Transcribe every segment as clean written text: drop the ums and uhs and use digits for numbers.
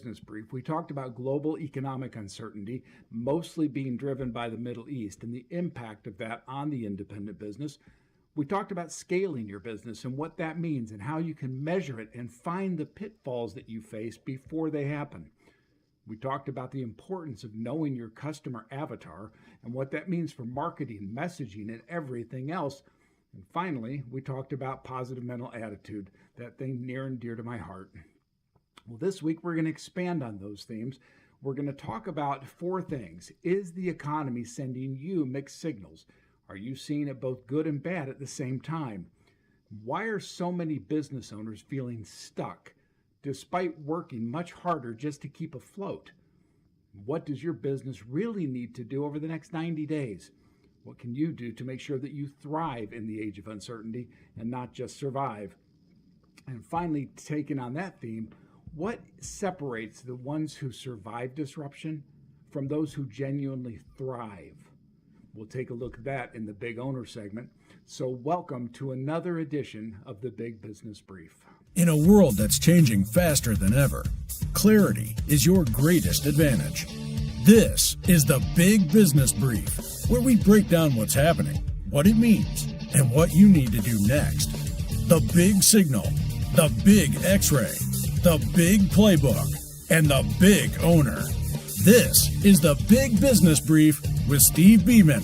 business brief, we talked about global economic uncertainty, mostly being driven by the Middle East and the impact of that on the independent business. We talked about scaling your business and what that means and how you can measure it and find the pitfalls that you face before they happen. We talked about the importance of knowing your customer avatar and what that means for marketing, messaging, and everything else. And finally, we talked about positive mental attitude, that thing near and dear to my heart. Well, this week we're going to expand on those themes. We're going to talk about 4 things. Is the economy sending you mixed signals? Are you seeing it both good and bad at the same time? Why are so many business owners feeling stuck despite working much harder just to keep afloat? What does your business really need to do over the next 90 days? What can you do to make sure that you thrive in the age of uncertainty and not just survive? And finally, taking on that theme, what separates the ones who survive disruption from those who genuinely thrive? We'll take a look at that in the Big Owner segment. So welcome to another edition of the Big Business Brief. In a world that's changing faster than ever, clarity is your greatest advantage. This is the Big Business Brief, where we break down what's happening, what it means, and what you need to do next. The Big Signal, the Big X-Ray, the Big Playbook, and the Big Owner. This is the Big Business Brief with Steve Beaman.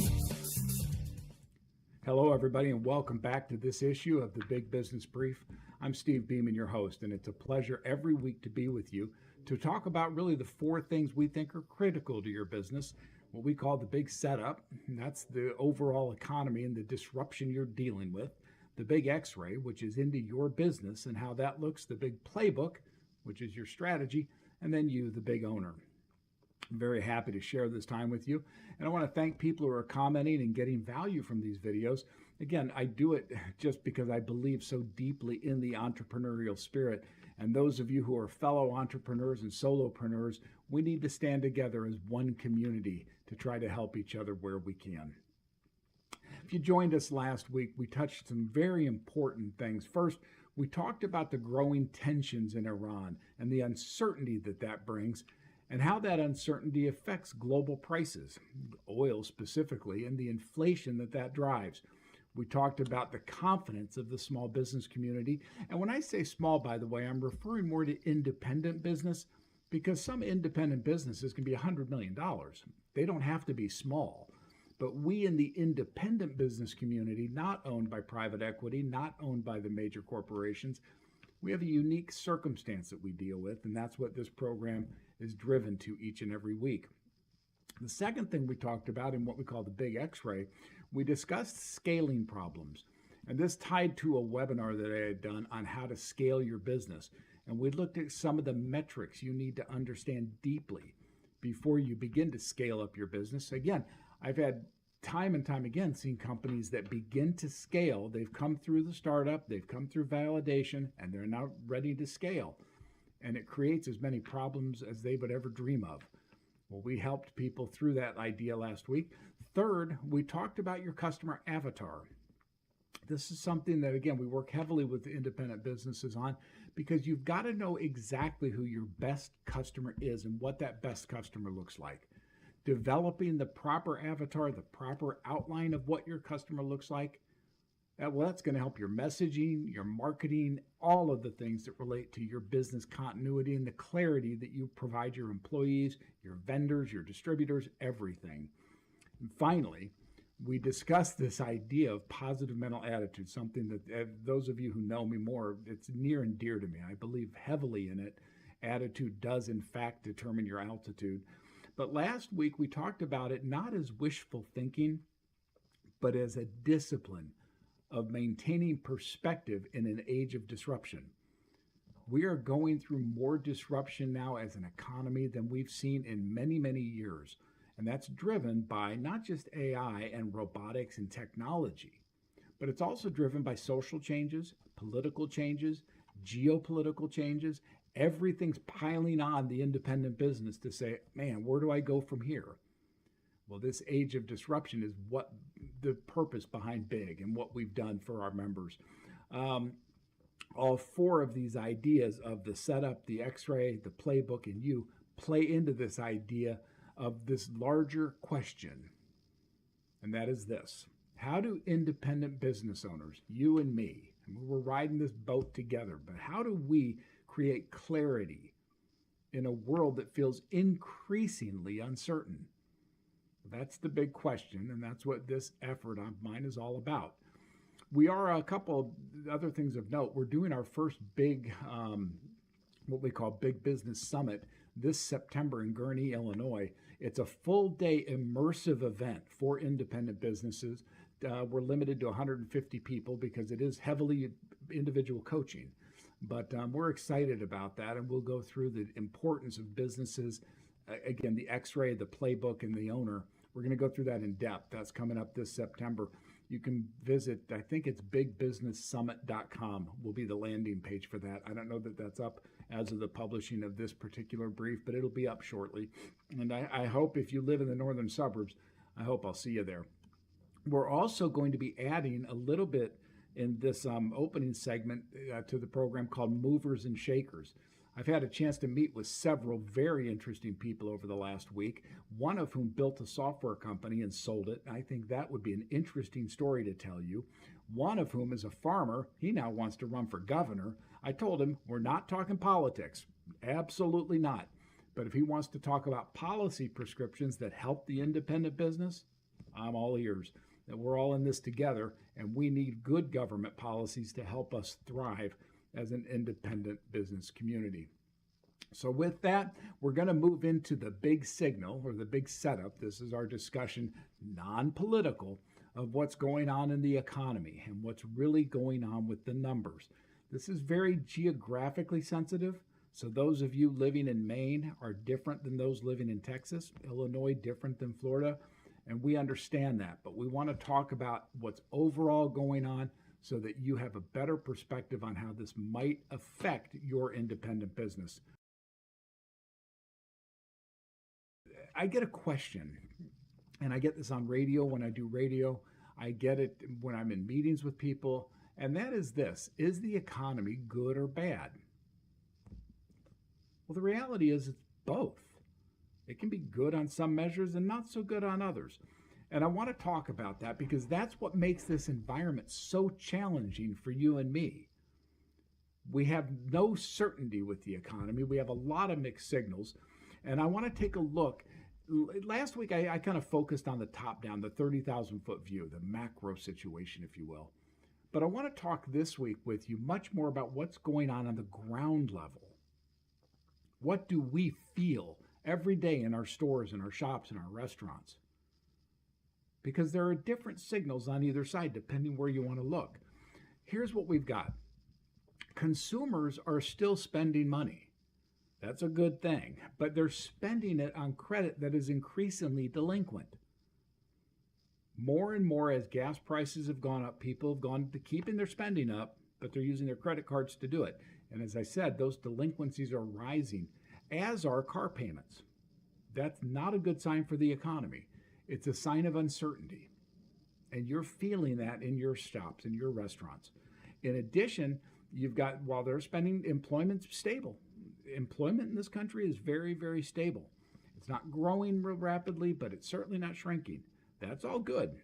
Hello, everybody, and welcome back to this issue of the Big Business Brief. I'm Steve Beaman, your host, and it's a pleasure every week to be with you to talk about really the 4 things we think are critical to your business, what we call the big setup, and that's the overall economy and the disruption you're dealing with, the big X-ray, which is into your business and how that looks, the big playbook, which is your strategy, and then you, the big owner. I'm very happy to share this time with you, and I want to thank people who are commenting and getting value from these videos. Again, I do it just because I believe so deeply in the entrepreneurial spirit, and those of you who are fellow entrepreneurs and solopreneurs, we need to stand together as one community to try to help each other where we can. If you joined us last week, we touched some very important things. First, we talked about the growing tensions in Iran and the uncertainty that that brings, and how that uncertainty affects global prices, oil specifically, and the inflation that that drives. We talked about the confidence of the small business community. And when I say small, by the way, I'm referring more to independent business, because some independent businesses can be $100 million. They don't have to be small. But we in the independent business community, not owned by private equity, not owned by the major corporations, we have a unique circumstance that we deal with, and that's what this program is driven to each and every week. The second thing we talked about in what we call the Big X-Ray, we discussed scaling problems. And this tied to a webinar that I had done on how to scale your business. And we looked at some of the metrics you need to understand deeply before you begin to scale up your business. Again, I've had time and time again seen companies that begin to scale. They've come through the startup, they've come through validation, and they're now ready to scale. And it creates as many problems as they would ever dream of. Well, we helped people through that idea last week. Third, we talked about your customer avatar. This is something that, again, we work heavily with independent businesses on, because you've got to know exactly who your best customer is and what that best customer looks like. Developing the proper avatar, the proper outline of what your customer looks like, well, that's going to help your messaging, your marketing, all of the things that relate to your business continuity and the clarity that you provide your employees, your vendors, your distributors, everything. And finally, we discussed this idea of positive mental attitude, something that those of you who know me more, it's near and dear to me. I believe heavily in it. Attitude does, in fact, determine your altitude. But last week, we talked about it not as wishful thinking, but as a discipline of maintaining perspective in an age of disruption. We are going through more disruption now as an economy than we've seen in many, many years. And that's driven by not just AI and robotics and technology, but it's also driven by social changes, political changes, geopolitical changes. Everything's piling on the independent business to say, man, where do I go from here? Well, this age of disruption is what the purpose behind Big and what we've done for our members. All four of these ideas of the setup, the x-ray, the playbook, and you play into this idea of this larger question. And that is this: how do independent business owners, you and me, we're riding this boat together, but how do we create clarity in a world that feels increasingly uncertain? That's the big question, and that's what this effort of mine is all about. We are a couple other things of note. We're doing our first big, what we call Big Business Summit this September in Gurnee, Illinois. It's a full-day immersive event for independent businesses. We're limited to 150 people because it is heavily individual coaching. But we're excited about that, and we'll go through the importance of businesses. Again, the x-ray, the playbook, and the owner. We're going to go through that in depth. That's coming up this September. You can visit, I think it's bigbusinesssummit.com will be the landing page for that. I don't know that that's up as of the publishing of this particular brief, but it'll be up shortly. And I hope if you live in the northern suburbs, I hope I'll see you there. We're also going to be adding a little bit in this opening segment to the program called Movers and Shakers. I've had a chance to meet with several very interesting people over the last week, one of whom built a software company and sold it. I think that would be an interesting story to tell you. One of whom is a farmer. He now wants to run for governor. I told him, we're not talking politics. Absolutely not. But if he wants to talk about policy prescriptions that help the independent business, I'm all ears. That we're all in this together, and we need good government policies to help us thrive as an independent business community. So with that, we're going to move into the big signal or the big setup. This is our discussion, non-political, of what's going on in the economy and what's really going on with the numbers. This is very geographically sensitive. So those of you living in Maine are different than those living in Texas, Illinois different than Florida, and we understand that. But we want to talk about what's overall going on so that you have a better perspective on how this might affect your independent business. I get a question, and I get this on radio when I do radio. I get it when I'm in meetings with people, and that is this: is the economy good or bad? Well, the reality is it's both. It can be good on some measures and not so good on others. And I want to talk about that because that's what makes this environment so challenging for you and me. We have no certainty with the economy. We have a lot of mixed signals. And I want to take a look. Last week, I kind of focused on the top down, the 30,000-foot view, the macro situation, if you will. But I want to talk this week with you much more about what's going on the ground level. What do we feel every day in our stores, in our shops, in our restaurants? Because there are different signals on either side depending where you want to look. Here's what we've got. Consumers are still spending money. That's a good thing, but they're spending it on credit that is increasingly delinquent. More and more as gas prices have gone up, people have gone to keeping their spending up, but they're using their credit cards to do it. And as I said, those delinquencies are rising, as are car payments. That's not a good sign for the economy. It's a sign of uncertainty. And you're feeling that in your shops, in your restaurants. In addition, you've got, while they're spending, employment's stable. Employment in this country is very, very stable. It's not growing real rapidly, but it's certainly not shrinking. That's all good.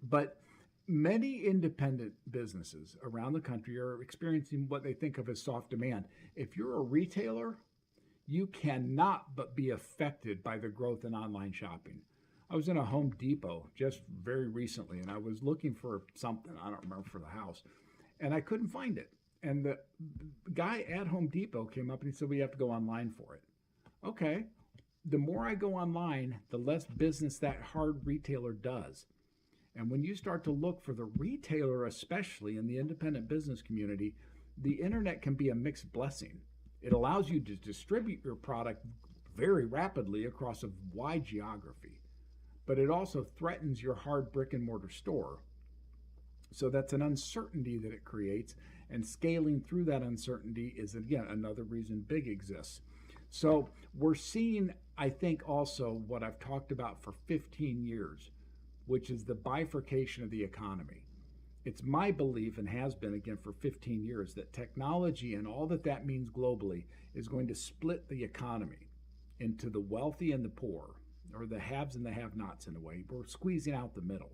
But many independent businesses around the country are experiencing what they think of as soft demand. If you're a retailer, you cannot but be affected by the growth in online shopping. I was in a Home Depot just very recently, and I was looking for something, I don't remember, for the house, and I couldn't find it. And the guy at Home Depot came up and he said, we have to go online for it. Okay, the more I go online, the less business that hard retailer does. And when you start to look for the retailer, especially in the independent business community, the internet can be a mixed blessing. It allows you to distribute your product very rapidly across a wide geography, but it also threatens your hard brick and mortar store. So that's an uncertainty that it creates, and scaling through that uncertainty is, again, another reason big exists. So we're seeing, I think, also what I've talked about for 15 years, which is the bifurcation of the economy. It's my belief, and has been again for 15 years, that technology and all that that means globally is going to split the economy into the wealthy and the poor, or the haves and the have-nots in a way. We're squeezing out the middle.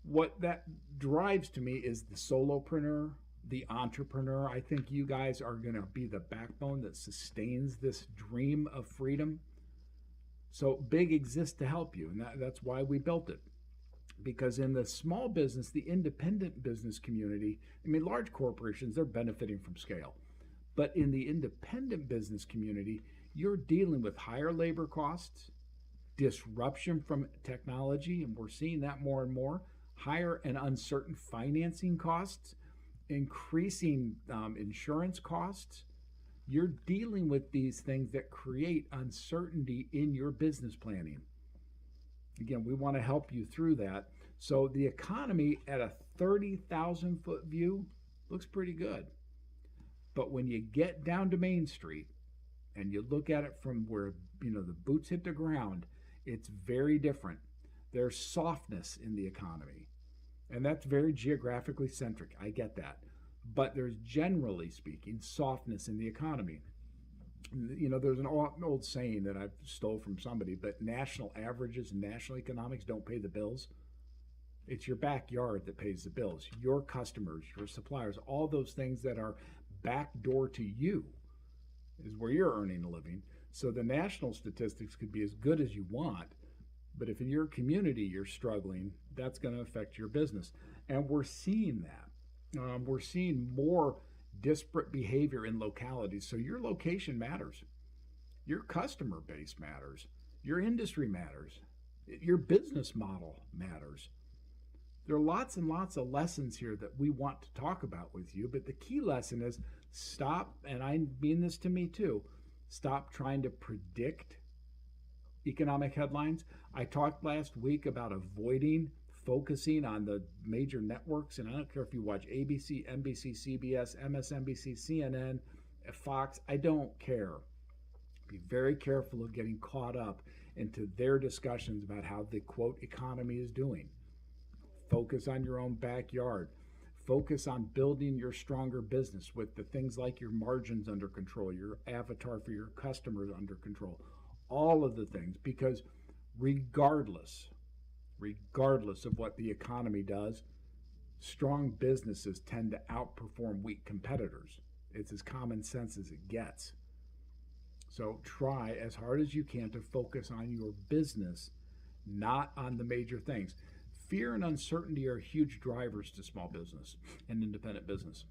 What that drives to me is the solopreneur, the entrepreneur. I think you guys are going to be the backbone that sustains this dream of freedom. So Big exists to help you, and that's why we built it. Because in the small business, the independent business community, I mean, large corporations, they're benefiting from scale. But in the independent business community, you're dealing with higher labor costs, disruption from technology, and we're seeing that more and more, higher and uncertain financing costs, increasing insurance costs. You're dealing with these things that create uncertainty in your business planning. Again, we want to help you through that. So the economy at a 30,000 foot view looks pretty good. But when you get down to Main Street and you look at it from where, the boots hit the ground, it's very different. There's softness in the economy. And that's very geographically centric. I get that. But there's, generally speaking, softness in the economy. There's an old saying that I stole from somebody, but national averages and national economics don't pay the bills. It's your backyard that pays the bills. Your customers, your suppliers, all those things that are backdoor to you is where you're earning a living. So the national statistics could be as good as you want, but if in your community you're struggling, that's going to affect your business. And we're seeing that. We're seeing more disparate behavior in localities. So your location matters. Your customer base matters. Your industry matters. Your business model matters. There are lots and lots of lessons here that we want to talk about with you, but the key lesson is stop, and I mean this to me too, stop trying to predict economic headlines. I talked last week about avoiding focusing on the major networks, and I don't care if you watch ABC, NBC, CBS, MSNBC, CNN, Fox, I don't care. Be very careful of getting caught up into their discussions about how the quote economy is doing. Focus on your own backyard. Focus on building your stronger business with the things like your margins under control, your avatar for your customers under control, all of the things, because regardless of what the economy does, strong businesses tend to outperform weak competitors. It's as common sense as it gets. So try as hard as you can to focus on your business, not on the major things. Fear and uncertainty are huge drivers to small business and independent business.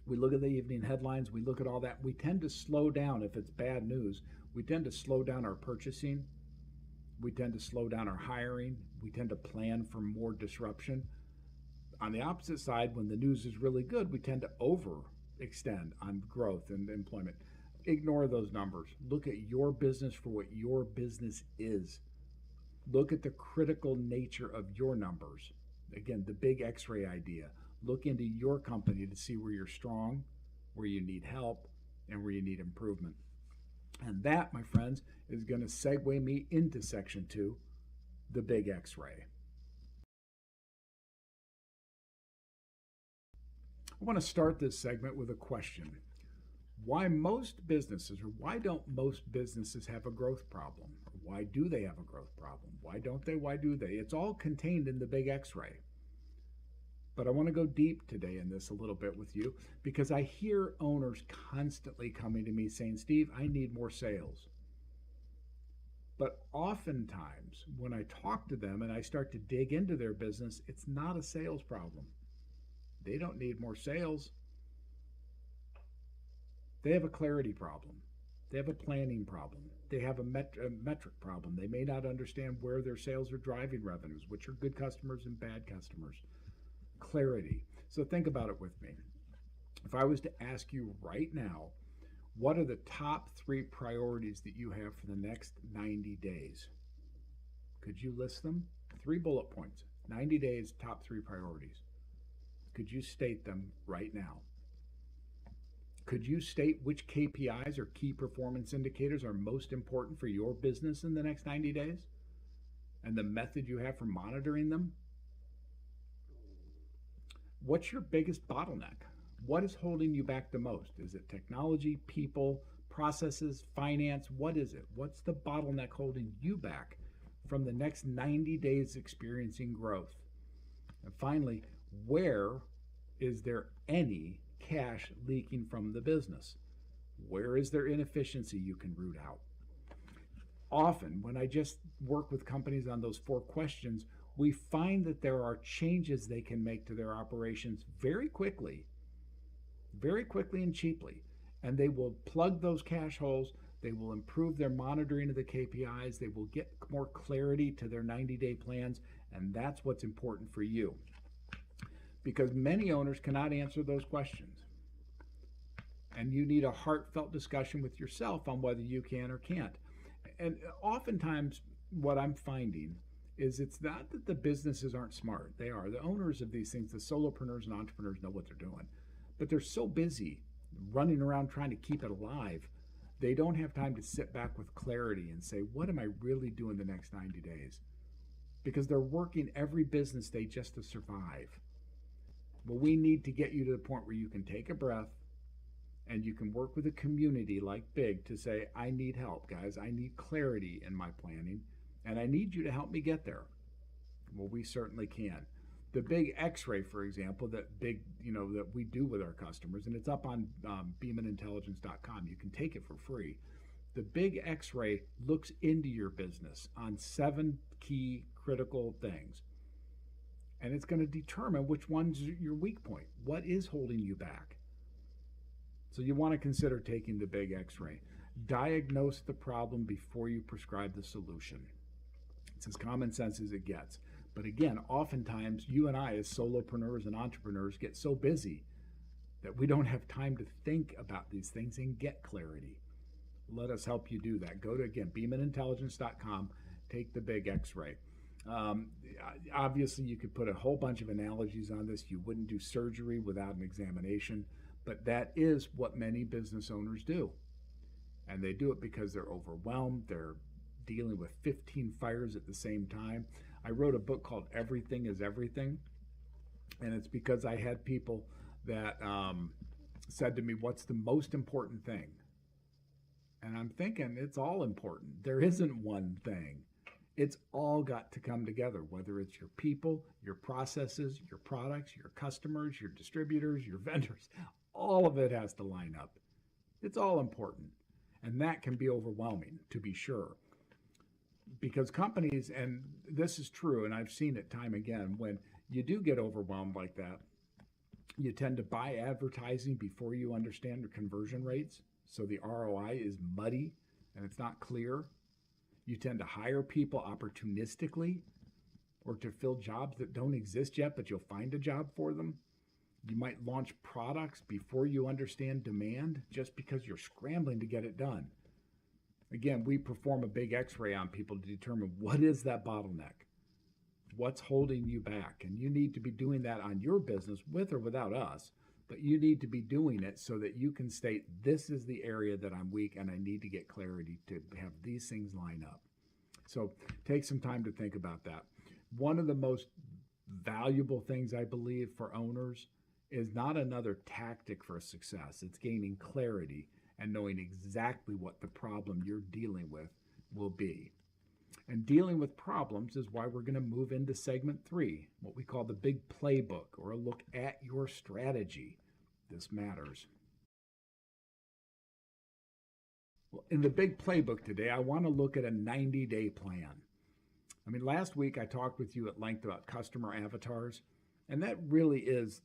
We look at the evening headlines, we look at all that. We tend to slow down if it's bad news. We tend to slow down our purchasing. We tend to slow down our hiring. We tend to plan for more disruption. On the opposite side, when the news is really good, we tend to overextend on growth and employment. Ignore those numbers. Look at your business for what your business is. Look at the critical nature of your numbers. Again, the big X-ray idea. Look into your company to see where you're strong, where you need help, and where you need improvement. And that, my friends, is going to segue me into section 2, the big X-ray. I want to start this segment with a question. Why most businesses, or why don't most businesses have a growth problem? Or why do they have a growth problem? Why don't they? Why do they? It's all contained in the big X-ray. But I want to go deep today in this a little bit with you, because I hear owners constantly coming to me saying, Steve, I need more sales. But oftentimes when I talk to them and I start to dig into their business, it's not a sales problem. They don't need more sales. They have a clarity problem. They have a planning problem. They have a metric problem. They may not understand where their sales are driving revenues, which are good customers and bad customers. Clarity. So think about it with me. If I was to ask you right now, what are the top 3 priorities that you have for the next 90 days? Could you list them? 3 bullet points. 90 days, top 3 priorities. Could you state them right now? Could you state which KPIs or key performance indicators are most important for your business in the next 90 days? And the method you have for monitoring them? What's your biggest bottleneck? What is holding you back the most? Is it technology, people, processes, finance? What is it? What's the bottleneck holding you back from the next 90 days experiencing growth? And finally, where is there any cash leaking from the business? Where is there inefficiency you can root out? Often, when I just work with companies on those 4 questions, we find that there are changes they can make to their operations very quickly and cheaply. And they will plug those cash holes. They will improve their monitoring of the KPIs. They will get more clarity to their 90-day plans. And that's what's important for you. Because many owners cannot answer those questions. And you need a heartfelt discussion with yourself on whether you can or can't. And oftentimes, what I'm finding is it's not that the businesses aren't smart. They are. The owners of these things, the solopreneurs and entrepreneurs, know what they're doing. But they're so busy running around trying to keep it alive, they don't have time to sit back with clarity and say, what am I really doing the next 90 days? Because they're working every business day just to survive. Well, we need to get you to the point where you can take a breath and you can work with a community like Big to say, I need help, guys. I need clarity in my planning, and I need you to help me get there. Well, we certainly can. The Big X-ray, for example, that we do with our customers, and it's up on beamanintelligence.com. You can take it for free. The Big X-ray looks into your business on 7 key critical things. And it's going to determine which one's your weak point. What is holding you back? So you want to consider taking the Big X-ray. Diagnose the problem before you prescribe the solution. It's as common sense as it gets. But again, oftentimes you and I as solopreneurs and entrepreneurs get so busy that we don't have time to think about these things and get clarity. Let us help you do that. Go to, again, beamanintelligence.com, take the Big X-ray. Obviously, you could put a whole bunch of analogies on this. You wouldn't do surgery without an examination, but that is what many business owners do. And they do it because they're overwhelmed. They're dealing with 15 fires at the same time. I wrote a book called Everything is Everything, and it's because I had people that said to me, what's the most important thing? And I'm thinking it's all important. There isn't one thing. It's all got to come together, whether it's your people, your processes, your products, your customers, your distributors, your vendors. All of it has to line up. It's all important. And that can be overwhelming, to be sure. Because companies, and this is true, and I've seen it time again, when you do get overwhelmed like that, you tend to buy advertising before you understand the conversion rates. So the ROI is muddy and it's not clear. You tend to hire people opportunistically or to fill jobs that don't exist yet, but you'll find a job for them. You might launch products before you understand demand just because you're scrambling to get it done. Again, we perform a Big X-ray on people to determine what is that bottleneck, what's holding you back. And you need to be doing that on your business with or without us, but you need to be doing it so that you can state, this is the area that I'm weak and I need to get clarity to have these things line up. So take some time to think about that. One of the most valuable things I believe for owners is not another tactic for success. It's gaining clarity and knowing exactly what the problem you're dealing with will be. And dealing with problems is why we're going to move into segment 3, what we call the big playbook, or a look at your strategy. This matters. Well, in the big playbook today, I want to look at a 90-day plan. I mean, last week I talked with you at length about customer avatars, and that really is,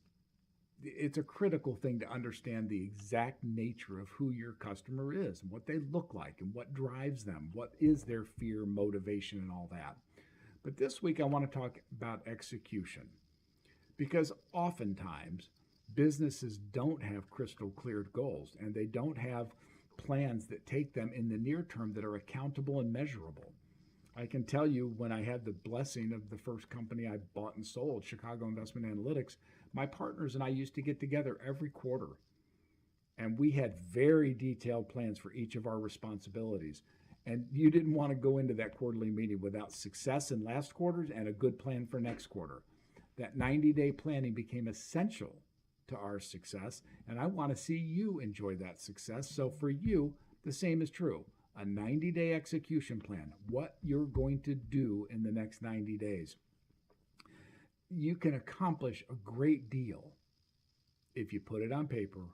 it's a critical thing to understand the exact nature of who your customer is and what they look like and what drives them, what is their fear, motivation, and all that. But this week I want to talk about execution, because oftentimes businesses don't have crystal clear goals and they don't have plans that take them in the near term that are accountable and measurable. I can tell you, when I had the blessing of the first company I bought and sold, Chicago Investment Analytics, my partners and I used to get together every quarter, and we had very detailed plans for each of our responsibilities. And you didn't want to go into that quarterly meeting without success in last quarters and a good plan for next quarter. That 90-day planning became essential to our success, and I want to see you enjoy that success. So for you, the same is true. A 90-day execution plan, what you're going to do in the next 90 days. You can accomplish a great deal if you put it on paper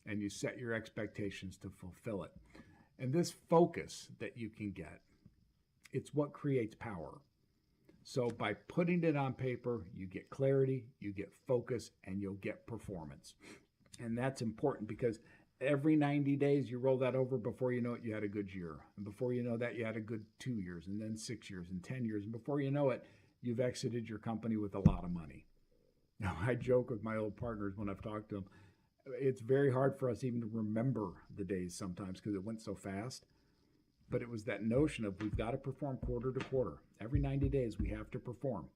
and you set your expectations to fulfill it. And this focus that you can get, it's what creates power. So by putting it on paper, you get clarity, you get focus, and you'll get performance. And that's important because every 90 days you roll that over, before you know it, you had a good year. And before you know that, you had a good 2 years, and then 6 years, and 10 years. And before you know it, you've exited your company with a lot of money. Now, I joke with my old partners when I've talked to them, it's very hard for us even to remember the days sometimes because it went so fast. But it was that notion of we've got to perform quarter to quarter. Every 90 days we have to perform.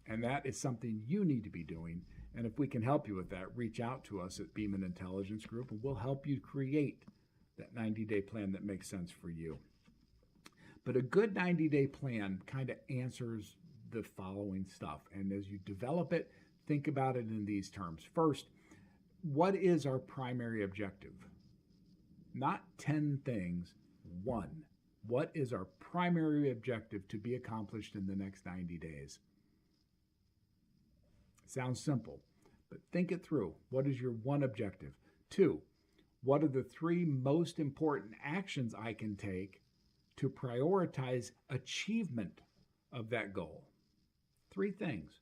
And that is something you need to be doing. And if we can help you with that, reach out to us at Beaman Intelligence Group, and we'll help you create that 90-day plan that makes sense for you. But a good 90-day plan kind of answers the following stuff. And as you develop it, think about it in these terms. First, what is our primary objective? Not 10 things. One, what is our primary objective to be accomplished in the next 90 days? Sounds simple, but think it through. What is your one objective? Two, what are the three most important actions I can take to prioritize achievement of that goal? Three things.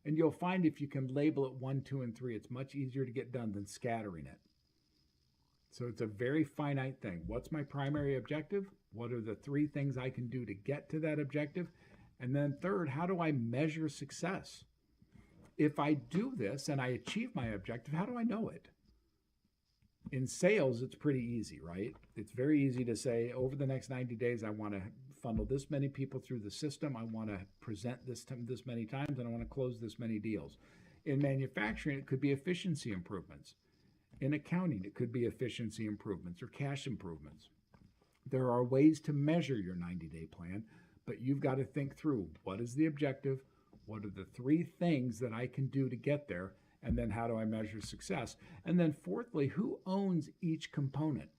And you'll find if you can label it 1, 2, and 3, it's much easier to get done than scattering it. So it's a very finite thing. What's my primary objective? What are the three things I can do to get to that objective? And then third, how do I measure success? If I do this and I achieve my objective, how do I know it? In sales, it's pretty easy, right? It's very easy to say, over the next 90 days, I want to funnel this many people through the system. I want to present this many times, and I want to close this many deals. In manufacturing, it could be efficiency improvements. In accounting, it could be efficiency improvements or cash improvements. There are ways to measure your 90-day plan, but you've got to think through, what is the objective? What are the three things that I can do to get there? And then how do I measure success? And then fourthly, who owns each component?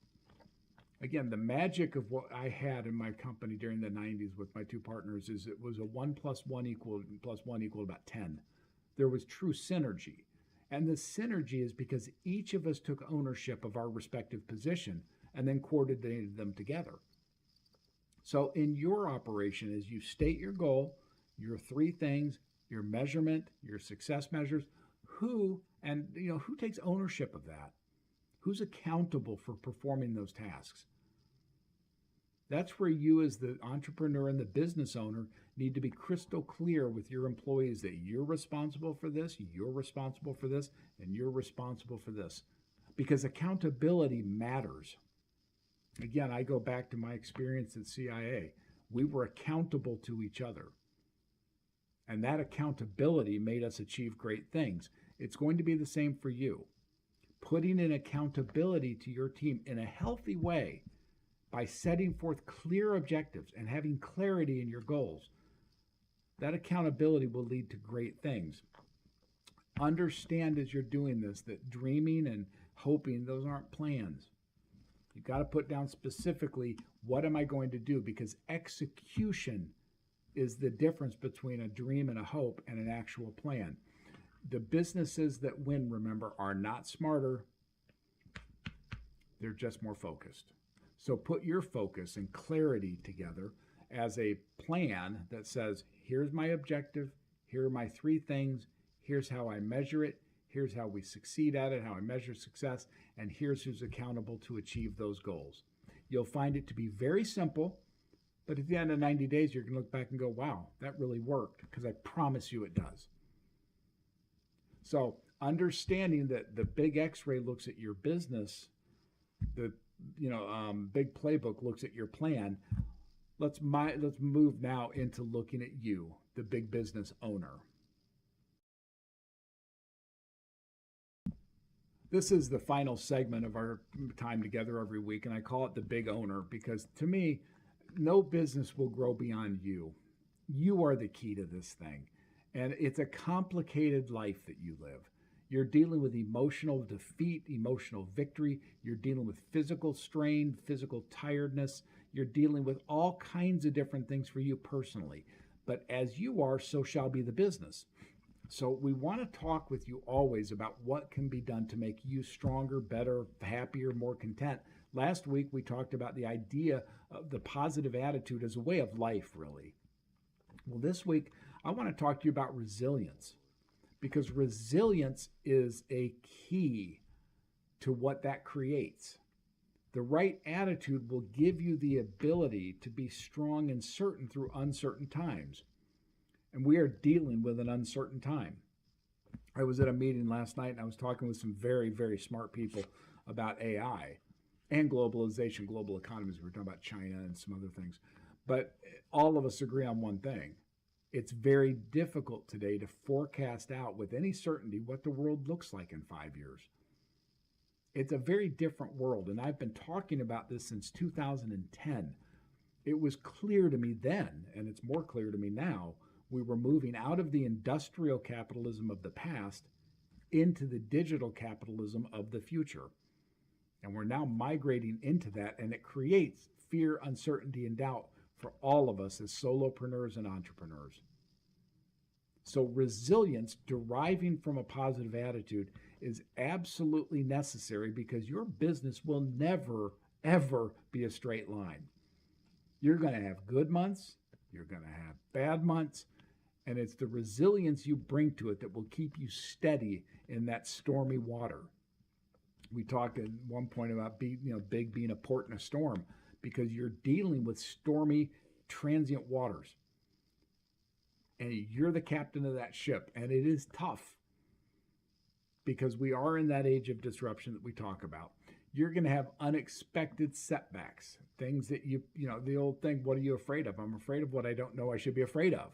Again, the magic of what I had in my company during the 90s with my two partners is it was a 1 + 1 = about 10. There was true synergy. And the synergy is because each of us took ownership of our respective position and then coordinated them together. So in your operation, as you state your goal, your three things, your measurement, your success measures, who takes ownership of that? Who's accountable for performing those tasks? That's where you as the entrepreneur and the business owner need to be crystal clear with your employees that you're responsible for this, you're responsible for this, and you're responsible for this. Because accountability matters. Again, I go back to my experience at CIA. We were accountable to each other. And that accountability made us achieve great things. It's going to be the same for you. Putting in accountability to your team in a healthy way by setting forth clear objectives and having clarity in your goals, that accountability will lead to great things. Understand as you're doing this that dreaming and hoping, those aren't plans. You've got to put down specifically, what am I going to do? Because execution is the difference between a dream and a hope and an actual plan. The businesses that win, remember, are not smarter. They're just more focused. So put your focus and clarity together as a plan that says, here's my objective, here are my three things, here's how I measure it, here's how we succeed at it, how I measure success, and here's who's accountable to achieve those goals. You'll find it to be very simple, but at the end of 90 days, you're going to look back and go, wow, that really worked, because I promise you it does. So understanding that the big X-ray looks at your business, the big playbook looks at your plan. Let's move now into looking at you, the big business owner. This is the final segment of our time together every week, and I call it the big owner because to me, no business will grow beyond you. You are the key to this thing. And it's a complicated life that you live. You're dealing with emotional defeat, emotional victory. You're dealing with physical strain, physical tiredness. You're dealing with all kinds of different things for you personally. But as you are, so shall be the business. So we want to talk with you always about what can be done to make you stronger, better, happier, more content. Last week, we talked about the idea of the positive attitude as a way of life, really. Well, this week, I want to talk to you about resilience, because resilience is a key to what that creates. The right attitude will give you the ability to be strong and certain through uncertain times. And we are dealing with an uncertain time. I was at a meeting last night and I was talking with some very, very smart people about AI and globalization, global economies. We were talking about China and some other things. But all of us agree on one thing. It's very difficult today to forecast out with any certainty what the world looks like in 5 years. It's a very different world, and I've been talking about this since 2010. It was clear to me then, and it's more clear to me now, we were moving out of the industrial capitalism of the past into the digital capitalism of the future. And we're now migrating into that, and it creates fear, uncertainty, and doubt for all of us as solopreneurs and entrepreneurs. So resilience deriving from a positive attitude is absolutely necessary, because your business will never, ever be a straight line. You're going to have good months, you're going to have bad months, and it's the resilience you bring to it that will keep you steady in that stormy water. We talked at one point about big being a port in a storm, because you're dealing with stormy, transient waters. And you're the captain of that ship, and it is tough, because we are in that age of disruption that we talk about. You're going to have unexpected setbacks, things that the old thing, what are you afraid of? I'm afraid of what I don't know I should be afraid of.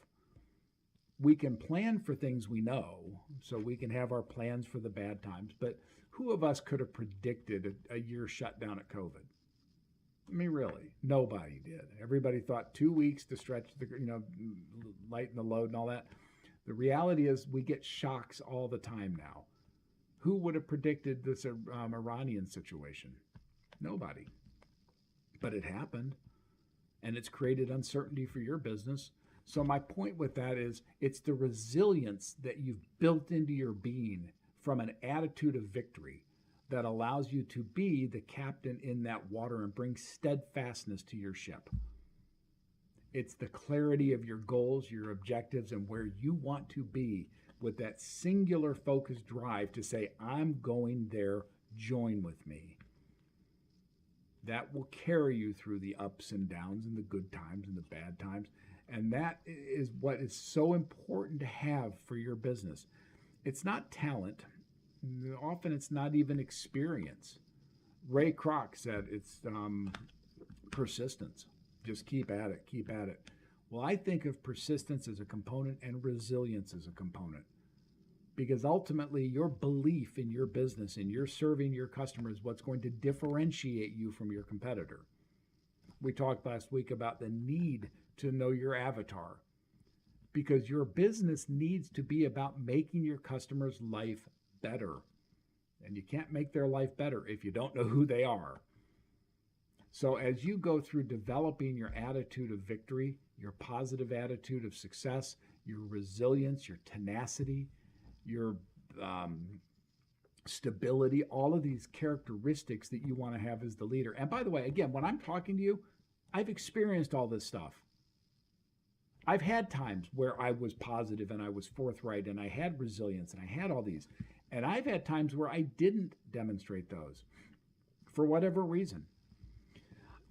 We can plan for things we know, so we can have our plans for the bad times, but who of us could have predicted a year shutdown at COVID? I mean, really, nobody did. Everybody thought 2 weeks to stretch lighten the load and all that. The reality is we get shocks all the time now. Who would have predicted this Iranian situation? Nobody. But it happened, and it's created uncertainty for your business. So my point with that is it's the resilience that you've built into your being from an attitude of victory that allows you to be the captain in that water and bring steadfastness to your ship. It's the clarity of your goals, your objectives, and where you want to be with that singular focused drive to say, I'm going there, join with me. That will carry you through the ups and downs and the good times and the bad times. And that is what is so important to have for your business. It's not talent. Often it's not even experience. Ray Kroc said it's persistence. Just keep at it, keep at it. Well, I think of persistence as a component and resilience as a component, because ultimately your belief in your business and you're serving your customers is what's going to differentiate you from your competitor. We talked last week about the need to know your avatar, because your business needs to be about making your customers' life better. And you can't make their life better if you don't know who they are. So as you go through developing your attitude of victory, your positive attitude of success, your resilience, your tenacity, your stability, all of these characteristics that you want to have as the leader. And by the way, again, when I'm talking to you, I've experienced all this stuff. I've had times where I was positive and I was forthright and I had resilience and I had all these. And I've had times where I didn't demonstrate those for whatever reason.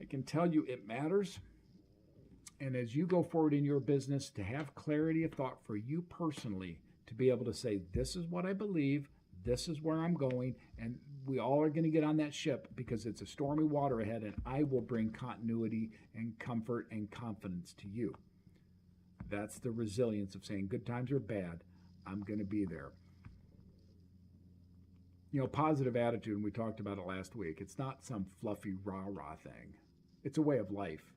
I can tell you it matters. And as you go forward in your business, to have clarity of thought for you personally, to be able to say, this is what I believe, this is where I'm going, and we all are going to get on that ship because it's a stormy water ahead, and I will bring continuity and comfort and confidence to you. That's the resilience of saying, good times or bad, I'm going to be there. Positive attitude, and we talked about it last week, it's not some fluffy rah-rah thing. It's a way of life.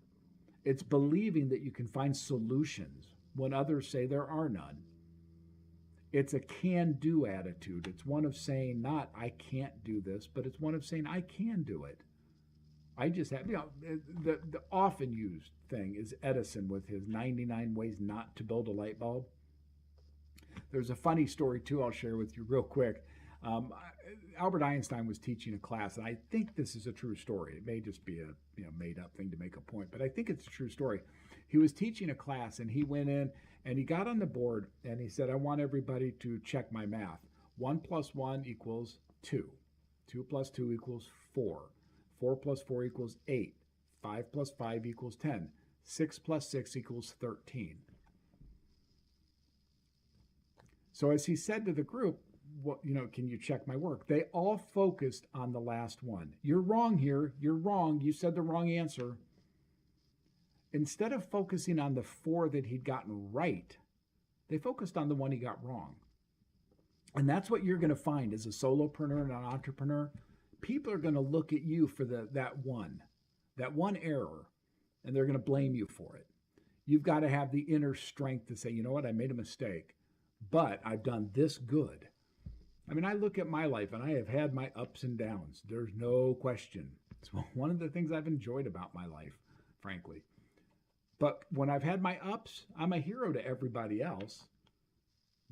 It's believing that you can find solutions when others say there are none. It's a can-do attitude. It's one of saying not I can't do this, but it's one of saying I can do it. I just have, the often used thing is Edison with his 99 ways not to build a light bulb. There's a funny story too I'll share with you real quick. Albert Einstein was teaching a class, and I think this is a true story. It may just be a made up thing to make a point, but I think it's a true story. He was teaching a class, and he went in and he got on the board and he said, I want everybody to check my math. 1 plus 1 equals 2. 2 plus 2 equals 4. 4 plus 4 equals 8. 5 plus 5 equals 10. 6 plus 6 equals 13. So as he said to the group, can you check my work? They all focused on the last one. You're wrong here. You're wrong. You said the wrong answer. Instead of focusing on the 4 that he'd gotten right, they focused on the one he got wrong. And that's what you're going to find as a solopreneur and an entrepreneur. People are going to look at you for that one error, and they're going to blame you for it. You've got to have the inner strength to say, you know what, I made a mistake, but I've done this good. I mean, I look at my life, and I have had my ups and downs. There's no question. It's one of the things I've enjoyed about my life, frankly. But when I've had my ups, I'm a hero to everybody else.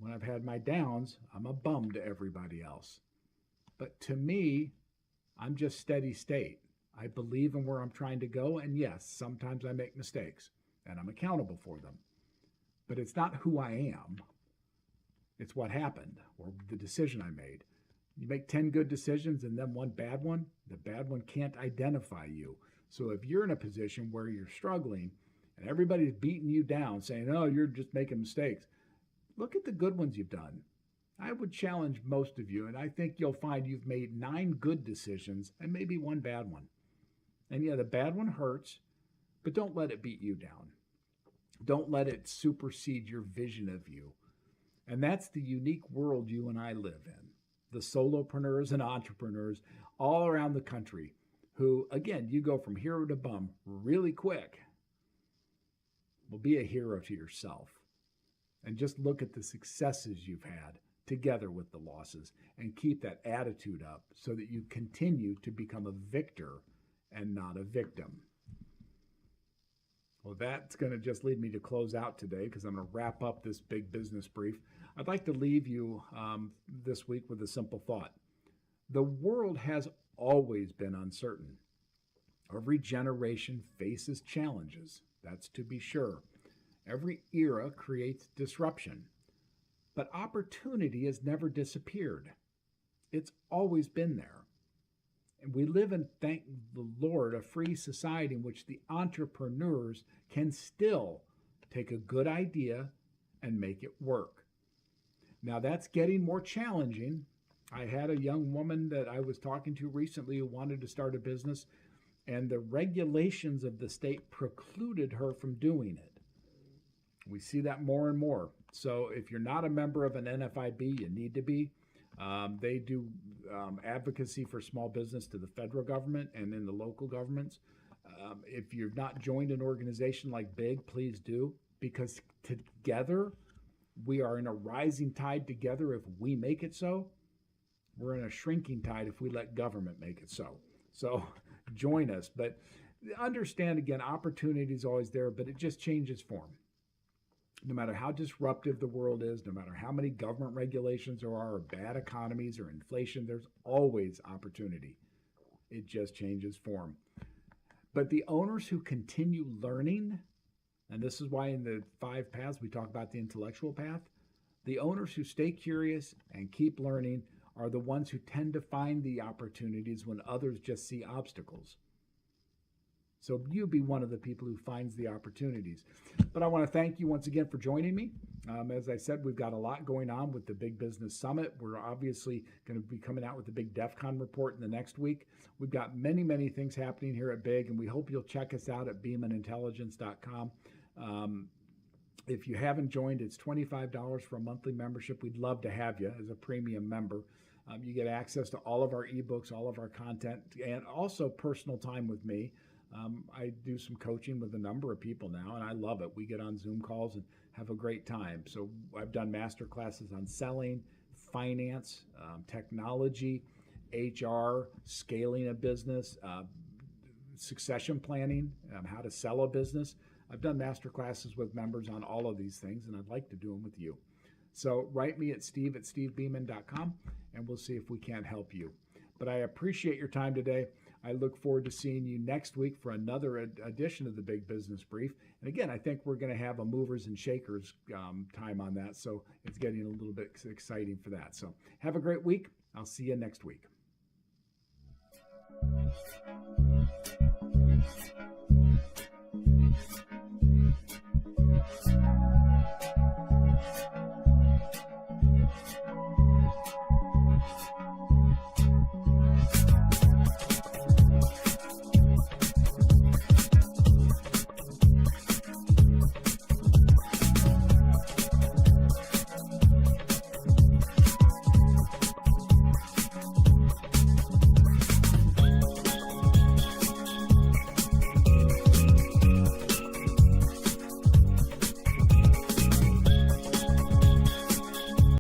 When I've had my downs, I'm a bum to everybody else. But to me, I'm just steady state. I believe in where I'm trying to go, and yes, sometimes I make mistakes, and I'm accountable for them. But it's not who I am. It's what happened, or the decision I made. You make 10 good decisions and then one bad one, the bad one can't identify you. So if you're in a position where you're struggling and everybody's beating you down, saying, oh, you're just making mistakes, look at the good ones you've done. I would challenge most of you, and I think you'll find you've made 9 good decisions and maybe one bad one. And yeah, the bad one hurts, but don't let it beat you down. Don't let it supersede your vision of you. And that's the unique world you and I live in. The solopreneurs and entrepreneurs all around the country who, again, you go from hero to bum really quick. Well, be a hero to yourself. And just look at the successes you've had together with the losses and keep that attitude up so that you continue to become a victor and not a victim. Well, that's going to just lead me to close out today because I'm going to wrap up this big business brief. I'd like to leave you this week with a simple thought. The world has always been uncertain. Every generation faces challenges, that's to be sure. Every era creates disruption, but opportunity has never disappeared. It's always been there. And we live in, thank the Lord, a free society in which the entrepreneurs can still take a good idea and make it work. Now that's getting more challenging. I had a young woman that I was talking to recently who wanted to start a business, and the regulations of the state precluded her from doing it. We see that more and more. So if you're not a member of an NFIB, you need to be. They do advocacy for small business to the federal government and in the local governments. If you've not joined an organization like BIG, please do, because together we are in a rising tide together if we make it so. We're in a shrinking tide if we let government make it so. So join us. But understand, again, opportunity is always there, but it just changes form. No matter how disruptive the world is, no matter how many government regulations there are, or bad economies, or inflation, there's always opportunity. It just changes form. But the owners who continue learning, and this is why in the 5 paths we talk about the intellectual path, the owners who stay curious and keep learning are the ones who tend to find the opportunities when others just see obstacles. So you be one of the people who finds the opportunities. But I want to thank you once again for joining me. As I said, we've got a lot going on with the Big Business Summit. We're obviously going to be coming out with the Big DEF CON report in the next week. We've got many, many things happening here at Big, and we hope you'll check us out at beamanintelligence.com. If you haven't joined, it's $25 for a monthly membership. We'd love to have you as a premium member. You get access to all of our ebooks, all of our content, and also personal time with me. I do some coaching with a number of people now, and I love it. We get on Zoom calls and have a great time. So I've done master classes on selling, finance, technology, HR, scaling a business, succession planning, how to sell a business. I've done master classes with members on all of these things, and I'd like to do them with you. So write me at steve@stevebeaman.com, and we'll see if we can't help you. But I appreciate your time today. I look forward to seeing you next week for another edition of the Big Business Brief. And again, I think we're going to have a movers and shakers time on that. So it's getting a little bit exciting for that. So have a great week. I'll see you next week.